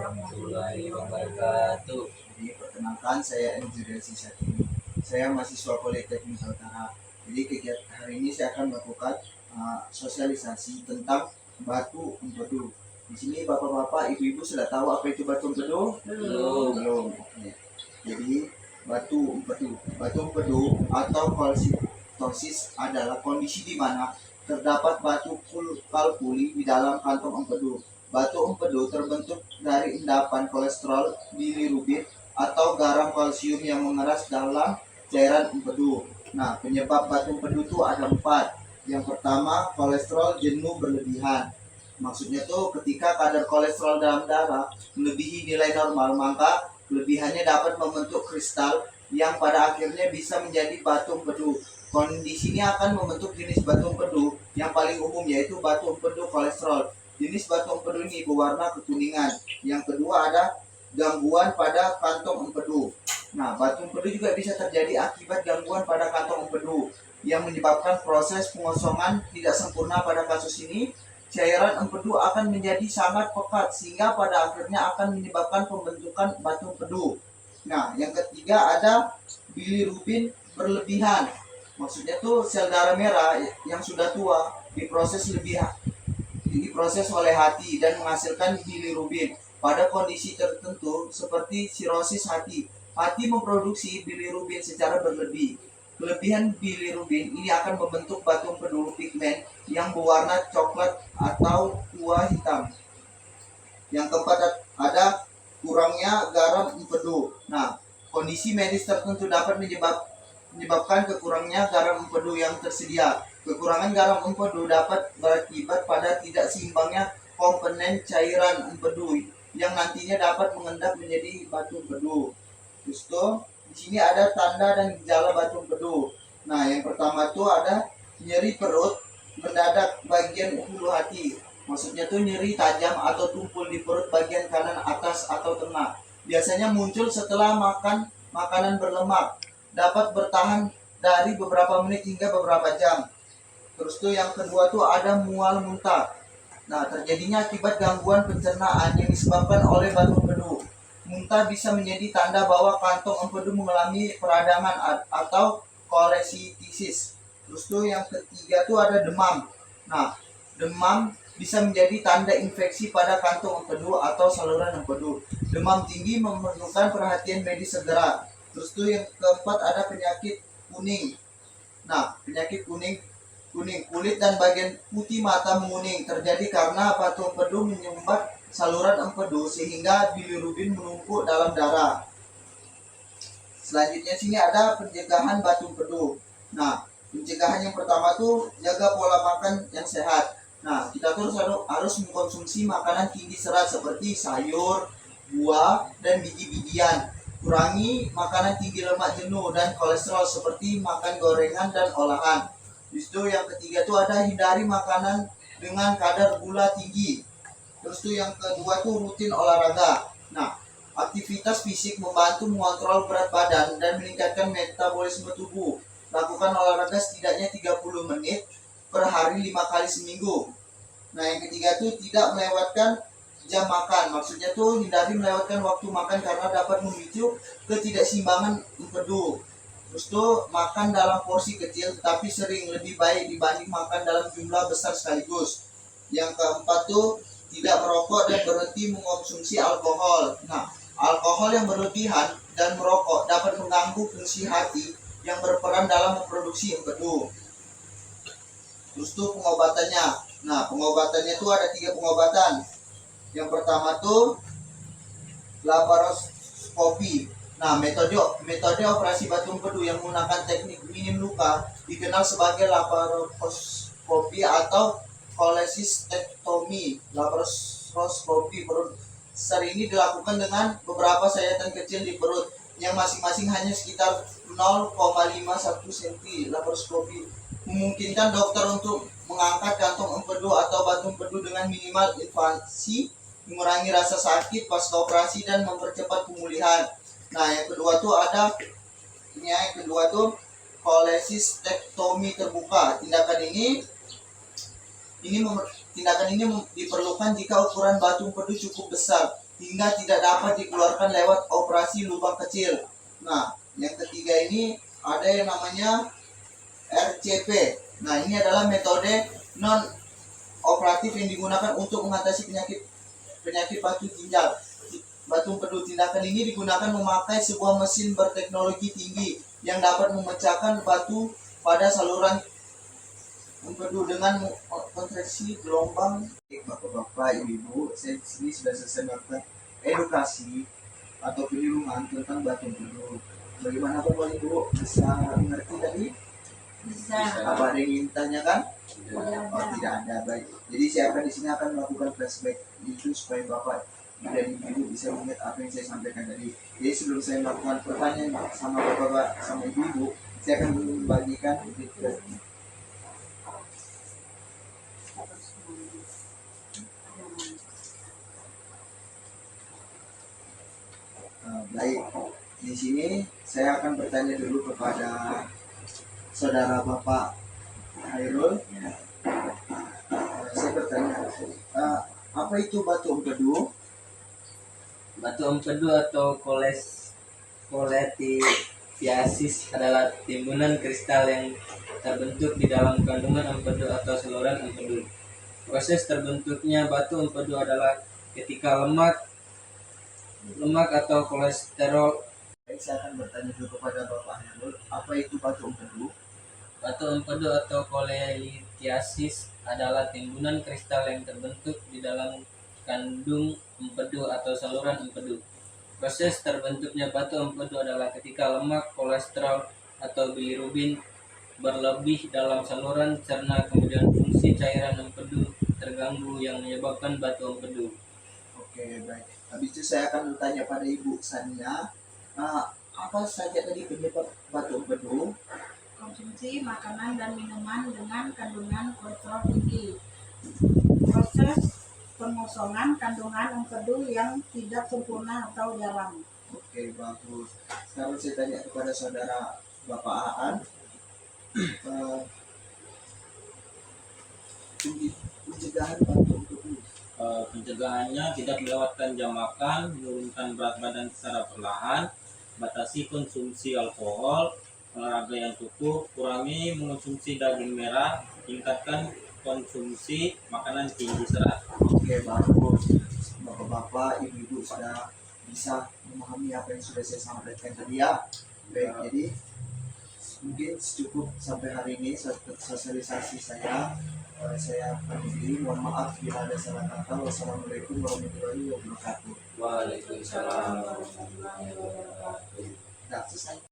warahmatullahi wabarakatuh. Jadi perkenalkan, saya Engineer Sisatini. Saya mahasiswa Politeknik Kaltara. Jadi kegiatan hari ini saya akan melakukan sosialisasi tentang batu empedu. Di sini bapak-bapak, ibu-ibu sudah tahu apa itu batu empedu? Belum. Belum. Oke. Jadi batu empedu atau kalsitosis adalah kondisi di mana terdapat batu kalkuli di dalam kantong empedu. Batu empedu terbentuk dari endapan kolesterol, bilirubin, atau garam kalsium yang mengeras dalam cairan empedu. Nah, penyebab batu empedu itu ada 4. Yang pertama, kolesterol jenuh berlebihan. Maksudnya tuh ketika kadar kolesterol dalam darah melebihi nilai normal, maka kelebihannya dapat membentuk kristal yang pada akhirnya bisa menjadi batu empedu. Kondisi ini akan membentuk jenis batu empedu yang paling umum, yaitu batu empedu kolesterol. Jenis batu empedu ini berwarna kekuningan. Yang kedua ada gangguan pada kantong empedu. Nah, batu empedu juga bisa terjadi akibat gangguan pada kantong empedu yang menyebabkan proses pengosongan tidak sempurna. Pada kasus ini, cairan empedu akan menjadi sangat pekat sehingga pada akhirnya akan menyebabkan pembentukan batu empedu. Nah, yang ketiga ada bilirubin berlebihan. Maksudnya tuh sel darah merah yang sudah tua diproses oleh hati dan menghasilkan bilirubin. Pada kondisi tertentu seperti sirosis hati, hati memproduksi bilirubin secara berlebih. Kelebihan bilirubin ini akan membentuk batu empedu pigmen yang berwarna coklat atau tua hitam. Yang keempat ada kurangnya garam empedu. Nah, kondisi medis tertentu dapat menyebabkan kekurangnya garam empedu yang tersedia. Kekurangan garam empedu dapat berakibat pada tidak seimbangnya komponen cairan empedu yang nantinya dapat mengendap menjadi batu empedu. Terus tuh di sini ada tanda dan gejala batu empedu. Nah, yang pertama tuh ada nyeri perut mendadak bagian hulu hati. Maksudnya tuh nyeri tajam atau tumpul di perut bagian kanan atas atau tengah. Biasanya muncul setelah makan makanan berlemak. Dapat bertahan dari beberapa menit hingga beberapa jam. Terus tuh yang kedua tuh ada mual muntah. Nah, terjadinya akibat gangguan pencernaan yang disebabkan oleh batu empedu. Muntah bisa menjadi tanda bahwa kantong empedu mengalami peradangan atau kolesitisis. Terus tuh yang ketiga tuh ada demam. Nah, demam bisa menjadi tanda infeksi pada kantong empedu atau saluran empedu. Demam tinggi memerlukan perhatian medis segera. Terus tuh yang keempat ada penyakit kuning. Nah, penyakit kuning kulit dan bagian putih mata menguning terjadi karena batu empedu menyumbat saluran empedu sehingga bilirubin menumpuk dalam darah. Selanjutnya sini ada pencegahan batu empedu. Nah, pencegahan yang pertama tuh jaga pola makan yang sehat. Nah, kita terus harus mengkonsumsi makanan tinggi serat seperti sayur, buah, dan biji-bijian. Kurangi makanan tinggi lemak jenuh dan kolesterol seperti makan gorengan dan olahan. Justru yang ketiga tuh ada hindari makanan dengan kadar gula tinggi. Terus tuh yang kedua tuh rutin olahraga. Nah, aktivitas fisik membantu mengontrol berat badan dan meningkatkan metabolisme tubuh. Lakukan olahraga setidaknya 30 menit per hari 5 kali seminggu. Nah, yang ketiga tuh tidak melewatkan jam makan. Maksudnya tuh hindari melewatkan waktu makan karena dapat memicu ketidakseimbangan empedu. Terus tuh makan dalam porsi kecil tetapi sering lebih baik dibanding makan dalam jumlah besar sekaligus. Yang keempat tuh tidak merokok dan berhenti mengkonsumsi alkohol. Nah, alkohol yang berlebihan dan merokok dapat mengganggu fungsi hati yang berperan dalam memproduksi empedu. Terus tuh pengobatannya. Nah, pengobatannya tuh ada 3 pengobatan. Yang pertama tuh laparoskopi. Nah, metode operasi batu empedu yang menggunakan teknik minim luka dikenal sebagai laparoskopi atau kolesistektomi. Laparoskopi sering ini dilakukan dengan beberapa sayatan kecil di perut yang masing-masing hanya sekitar 0,51 cm. Laparoskopi memungkinkan dokter untuk mengangkat kantong empedu atau batu empedu dengan minimal invasi, mengurangi rasa sakit pasca operasi dan mempercepat pemulihan. Nah, yang kedua tuh kolesistektomi terbuka. Tindakan ini diperlukan jika ukuran batu empedu cukup besar hingga tidak dapat dikeluarkan lewat operasi lubang kecil. Nah, yang ketiga ini ada yang namanya RCP. Nah, ini adalah metode non operatif yang digunakan untuk mengatasi penyakit batu ginjal. Batu empedu. Tindakan ini digunakan memakai sebuah mesin berteknologi tinggi yang dapat memecahkan batu pada saluran empedu dengan kontraksi gelombang. Bapak-bapak, ibu-ibu, saya di sini sudah selesai melakukan edukasi atau penyuluhan tentang batu empedu. Bagaimana Bapak Ibu bisa mengerti tadi? Bisa. Apa ada yang ingin ditanyakan? Tidak Oh, ada. tidak ada. Baik. Jadi saya akan di sini akan melakukan flashback itu supaya Bapak dan Ibu bisa mengingat apa yang saya sampaikan tadi. Jadi sebelum saya melakukan pertanyaan sama Bapak sama Ibu, saya akan membagikan baik. Di sini saya akan bertanya dulu kepada saudara Bapak Hairul. Saya bertanya, apa itu batu empedu? Batu empedu atau koletiasis adalah timbunan kristal yang terbentuk di dalam kandungan empedu atau saluran empedu. Proses terbentuknya batu empedu adalah ketika lemak atau kolesterol. Baik, saya akan bertanya dulu kepada Bapak Hairul, apa itu batu empedu? Batu empedu atau koletiasis adalah timbunan kristal yang terbentuk di dalam kandung empedu atau saluran empedu. Proses terbentuknya batu empedu adalah ketika lemak, kolesterol, atau bilirubin berlebih dalam saluran cerna, kemudian fungsi cairan empedu terganggu yang menyebabkan batu empedu. Oke, baik. Habis itu saya akan bertanya pada Ibu Sania, apa saja tadi penyebab batu empedu? Konsumsi makanan dan minuman dengan kandungan kolesterol tinggi. Proses pengosongan kandungan empedu yang tidak sempurna atau jarang. Oke, bagus. Sekarang saya tanya kepada saudara Bapak Aan, pencegahan batu empedu. Pencegahannya tidak melewatkan jam makan, menurunkan berat badan secara perlahan, batasi konsumsi alkohol, olahraga yang cukup, kurangi mengonsumsi daging merah, tingkatkan konsumsi makanan tinggi serat. Oke, bagus. Bapak-bapak, ibu-ibu sudah bisa memahami apa yang sudah saya sampaikan tadi ya. Baik, jadi mungkin cukup sampai hari ini sosialisasi saya. Saya akhiri. Mohon maaf bila ada salah kata. Wassalamualaikum warahmatullahi wabarakatuh. Waalaikumsalam warahmatullahi wabarakatuh. Nah, selesai.